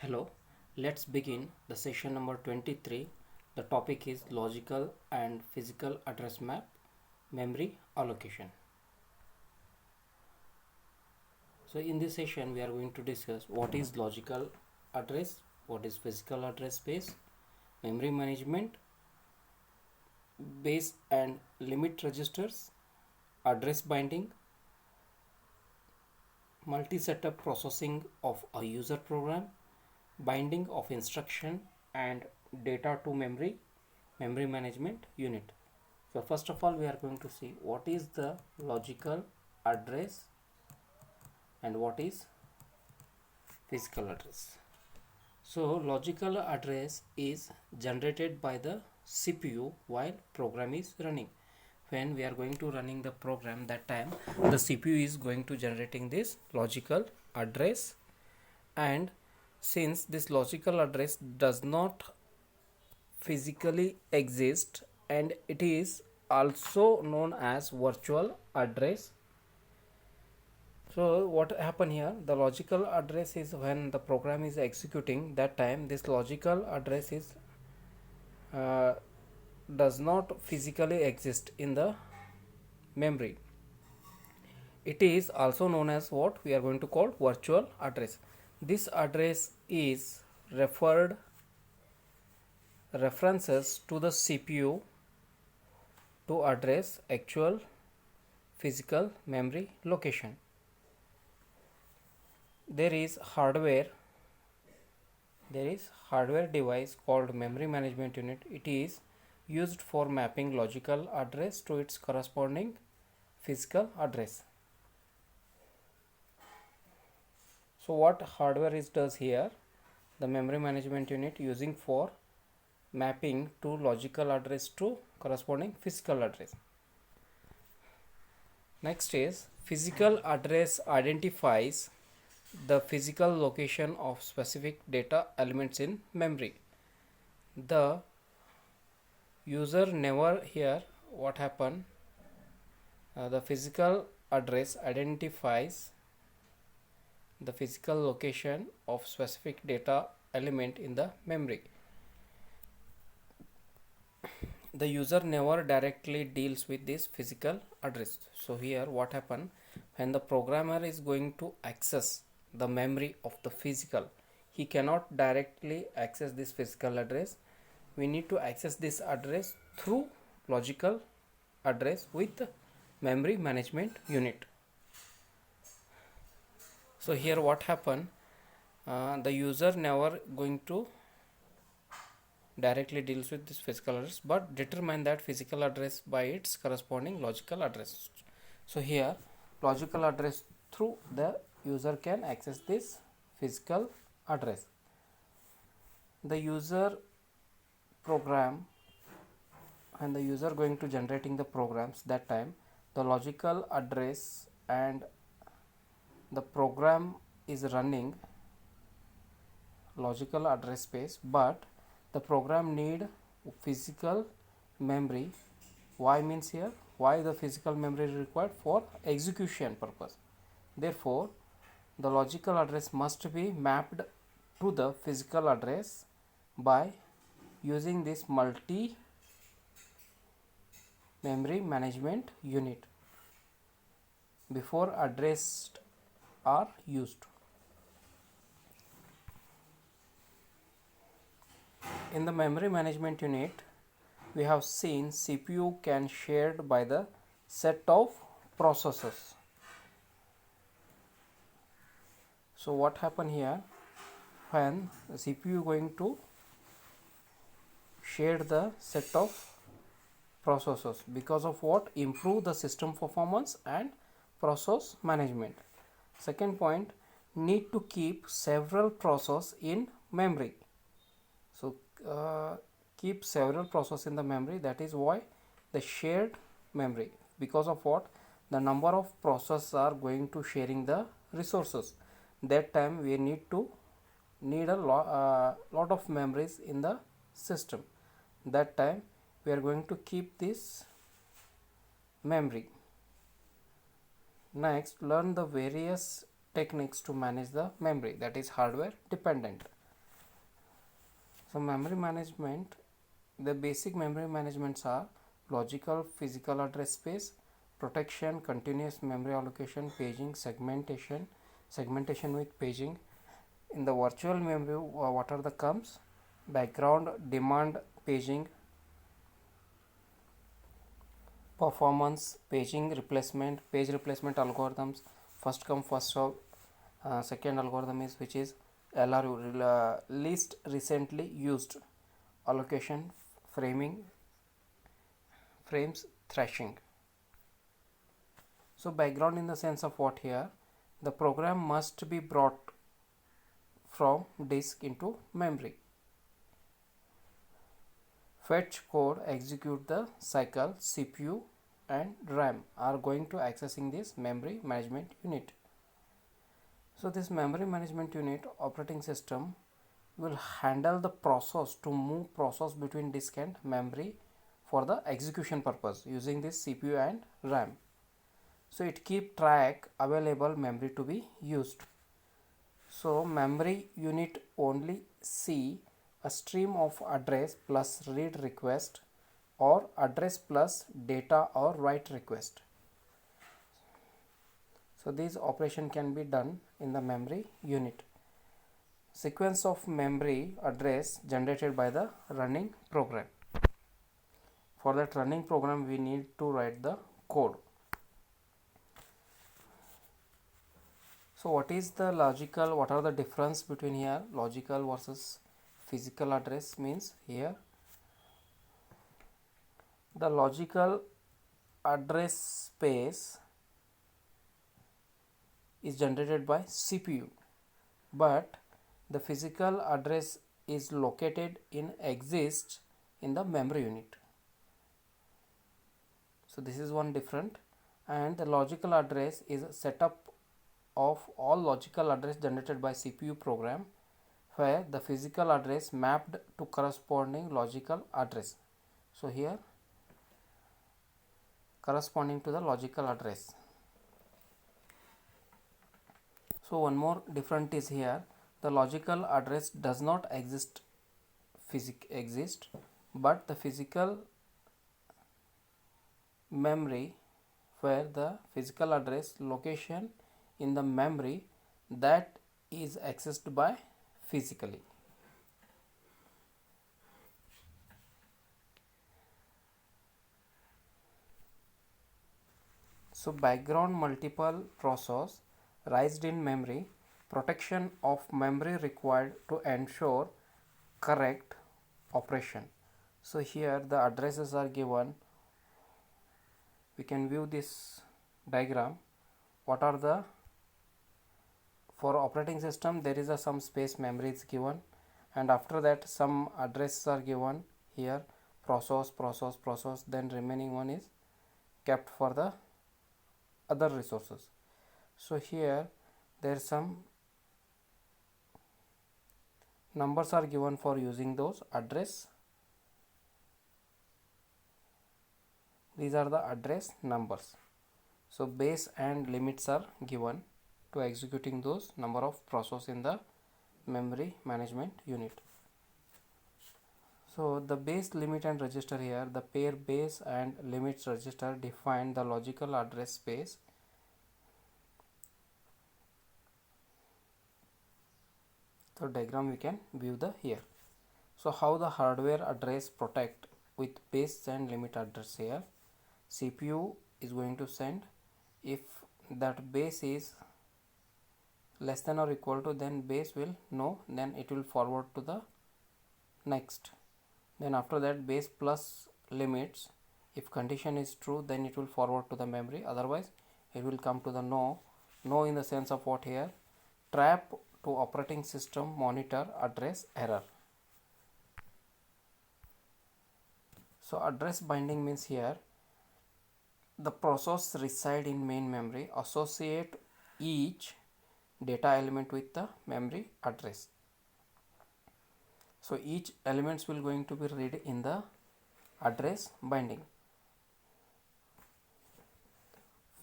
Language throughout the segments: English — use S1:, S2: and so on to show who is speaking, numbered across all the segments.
S1: Hello, let's begin the session number 23. The topic is logical and physical address map memory allocation. So in this session we are going to discuss what is logical address, what is physical address space, memory management, base and limit registers, address binding, multi-setup processing of a user program, binding of instruction and data to memory management unit. So first of all we are going to see what is the logical address and what is physical address. So logical address is generated by the CPU while program is running. When we are going to running the program, that time the CPU is going to generating this logical address, and since this logical address does not physically exist and it is also known as virtual address. So what happen here, the logical address is when the program is executing, that time this logical address is uh, does not physically exist in the memory. It is also known as what we are going to call virtual address. This address is references to the CPU to address actual physical memory location. There is hardware device called memory management unit. It is used for mapping logical address to its corresponding physical address. So what hardware is does here, the memory management unit using for mapping to logical address to corresponding physical address. Next is physical address identifies the physical location of specific data elements in memory. The user never here what happened, the physical address identifies the physical location of specific data element in the memory. The user never directly deals with this physical address. So here what happen, when the programmer is going to access the memory of the physical, he cannot directly access this physical address. We need to access this address through logical address with memory management unit. So here what happen, the user never going to directly deals with this physical address but determine that physical address by its corresponding logical address. So here logical address through the user can access this physical address. The user program and the user going to generating the programs, that time the logical address and the program is running logical address space, but the program need physical memory. Why means here, why the physical memory is required? For execution purpose. Therefore the logical address must be mapped to the physical address by using this multi memory management unit before address are used. In the memory management unit, we have seen CPU can shared by the set of processors. So what happen here, when the CPU going to share the set of processors, because of what, improve the system performance and process management. Second point, need to keep several processes in memory. So keep several processes in the memory, that is why the shared memory, because of what, the number of processes are going to sharing the resources. That time we need a lot of memories in the system. That time we are going to keep this memory. Next, learn the various techniques to manage the memory, that is hardware dependent. So memory management, the basic memory managements are logical physical address space, protection, continuous memory allocation, paging, segmentation with paging. In the virtual memory, what are the comes? Background, demand, paging, performance, paging replacement, page replacement algorithms, first come first serve. Second algorithm is which is LRU, least recently used, allocation, framing, frames, thrashing. So background in the sense of what here, the program must be brought from disk into memory. Fetch code execute the cycle, CPU and RAM are going to accessing this memory management unit. So this memory management unit operating system will handle the process to move process between disk and memory for the execution purpose using this CPU and RAM. So it keep track available memory to be used. So memory unit only see a stream of address plus read request or address plus data or write request. So this operation can be done in the memory unit. Sequence of memory address generated by the running program. For that running program we need to write the code. So what is the logical, what are the difference between here logical versus physical address means here the logical address space is generated by CPU, but the physical address is located in exists in the memory unit. So this is one different, and the logical address is a setup of all logical address generated by CPU program, where the physical address mapped to corresponding logical address. So here corresponding to the logical address. So one more different is here, the logical address does not exist but the physical memory, where the physical address location in the memory that is accessed by physically. So background multiple process raised in memory, protection of memory required to ensure correct operation. So here the addresses are given. We can view this diagram. What are the, for operating system there is a some space memory is given, and after that some addresses are given here, process, then remaining one is kept for the other resources. So here there some numbers are given for using those address. These are the address numbers. So base and limits are given to executing those number of process in the memory management unit. So the base, limit and register here, the pair base and limits register define the logical address space. So diagram we can view the here. So how the hardware address protect with base and limit address here. CPU is going to send, if that base is less than or equal to, then base will know, then it will forward to the next. Then after that base plus limits, if condition is true then it will forward to the memory, otherwise it will come to the no. No in the sense of what here, trap to operating system monitor address error. So address binding means here the process reside in main memory, associate each data element with the memory address. So each elements will going to be read in the address binding.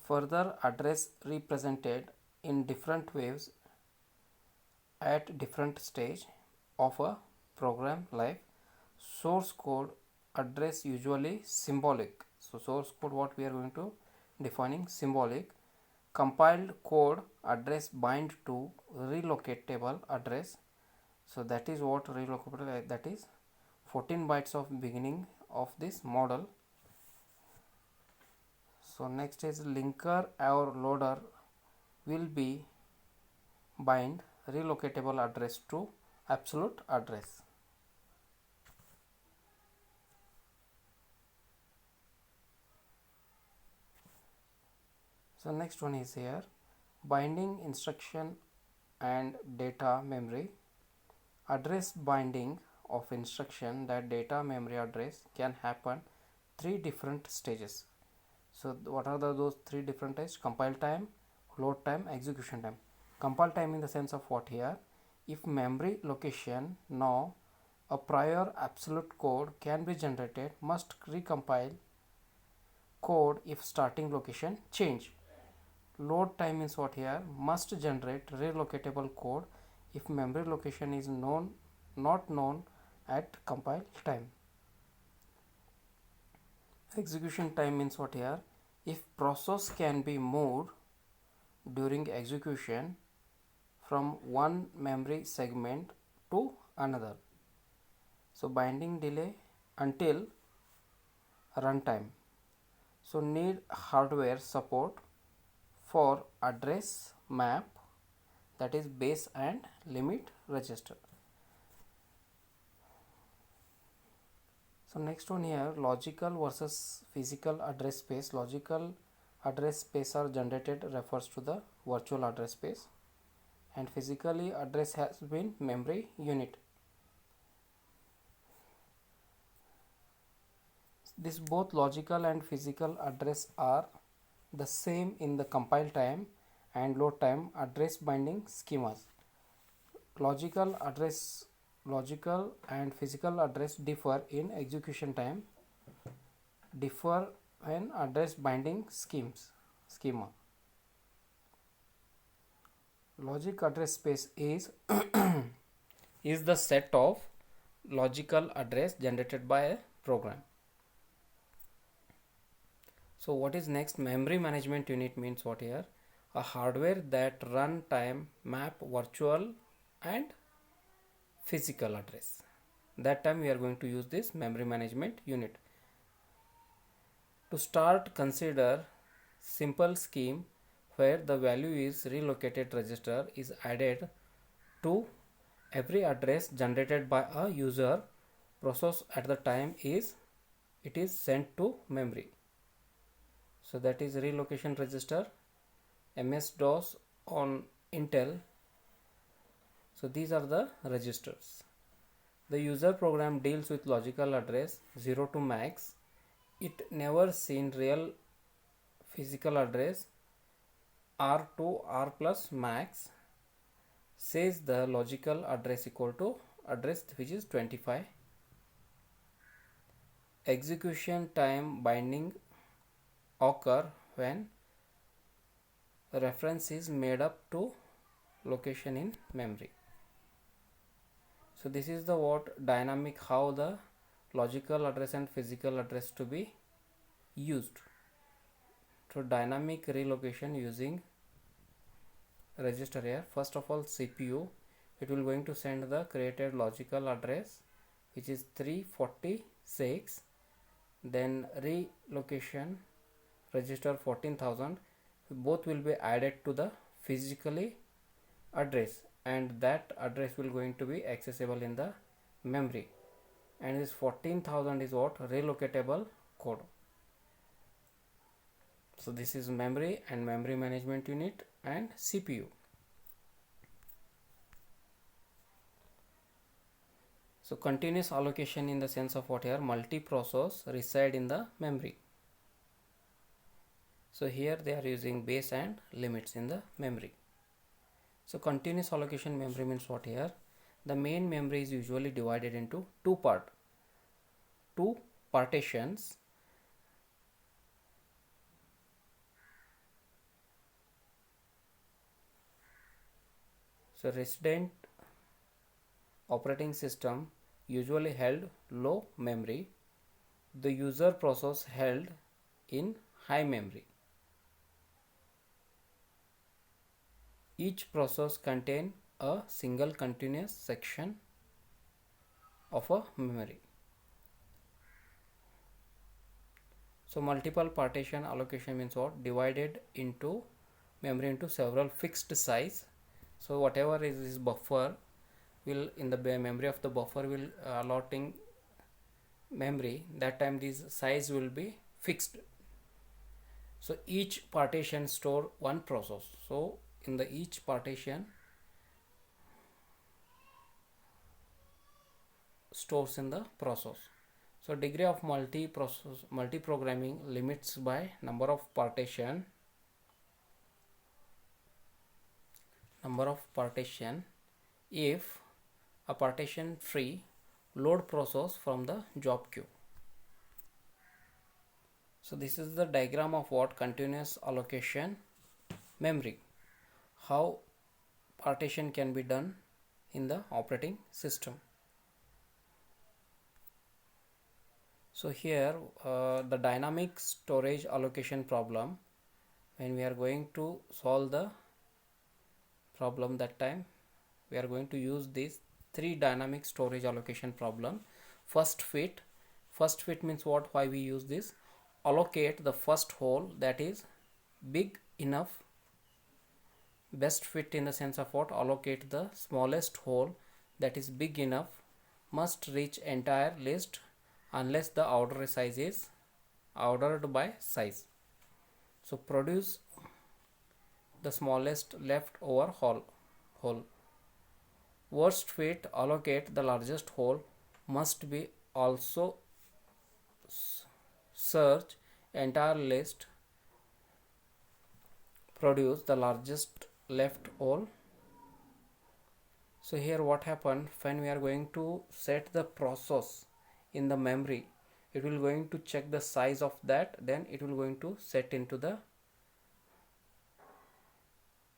S1: Further address represented in different waves at different stage of a program life. Source code address usually symbolic. So source code, what we are going to defining symbolic. Compiled code address bind to relocatable address. So that is what relocatable, that is 14 bytes of beginning of this model. So next is linker or loader will be bind relocatable address to absolute address. So next one is here binding instruction and data memory. Address binding of instruction that data memory address can happen three different stages. So what are those three different stages? Compile time, load time, execution time. Compile time in the sense of what here? If memory location now a prior absolute code can be generated, must recompile code if starting location change. Load time means what here? Must generate relocatable code if memory location is not known at compile time. Execution time means what here? If process can be moved during execution from one memory segment to another. So binding delay until runtime. So need hardware support for address map, that is base and limit register. So next one here, logical versus physical address space. Logical address space are generated refers to the virtual address space, and physically address has been memory unit. This both logical and physical address are the same in the compile time and load time address binding schemas. Logical and physical address differ in execution time, differ in address binding schema. Logic address space is is the set of logical address generated by a program. So what is next? Memory management unit means what here? A hardware that run time map virtual and physical address. That time we are going to use this memory management unit. To start, consider simple scheme where the value is relocated register is added to every address generated by a user process at the time it is sent to memory. So that is relocation register, MS-DOS on Intel. So these are the registers. The user program deals with logical address 0 to max. It never seen real physical address R to R plus max. Says the logical address equal to address which is 25. Execution time binding occur when reference is made up to location in memory. So this is the what dynamic how the logical address and physical address to be used. So dynamic relocation using register here. First of all, CPU, it will going to send the created logical address which is 346, then relocation register 14,000, both will be added to the physically address, and that address will going to be accessible in the memory, and this 14,000 is what? Relocatable code. So this is memory and memory management unit and CPU. So continuous allocation in the sense of what here? Multi-process reside in the memory. So here they are using base and limits in the memory. So continuous allocation memory means what here? The main memory is usually divided into two partitions. So resident operating system usually held low memory. The user process held in high memory. Each process contains a single continuous section of a memory. So multiple partition allocation means what? Divided into memory into several fixed size. So whatever is this buffer will in the memory of the buffer will allotting memory, that time this size will be fixed. So each partition store one process. So in the each partition stores in the process. So degree of multi-programming limits by number of partition if a partition free load process from the job queue. So this is the diagram of what continuous allocation memory, how partition can be done in the operating system. So here the dynamic storage allocation problem, when we are going to solve the problem, that time we are going to use these three dynamic storage allocation problem. First fit means what? Why we use this? Allocate the first hole that is big enough. Best fit in the sense of what? Allocate the smallest hole that is big enough, must reach entire list unless the order size is ordered by size. So produce the smallest leftover hole. Worst fit, allocate the largest hole, must be also search entire list, produce the largest left hole. So here what happened, when we are going to set the process in the memory, it will going to check the size of that, then it will going to set into the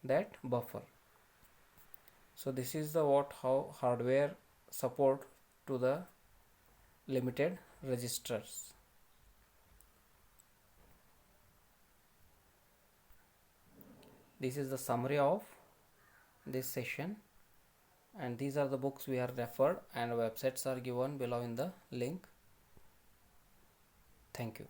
S1: that buffer. So this is the how hardware support to the limited registers. This is the summary of this session, and these are the books we are referred, and websites are given below in the link. Thank you.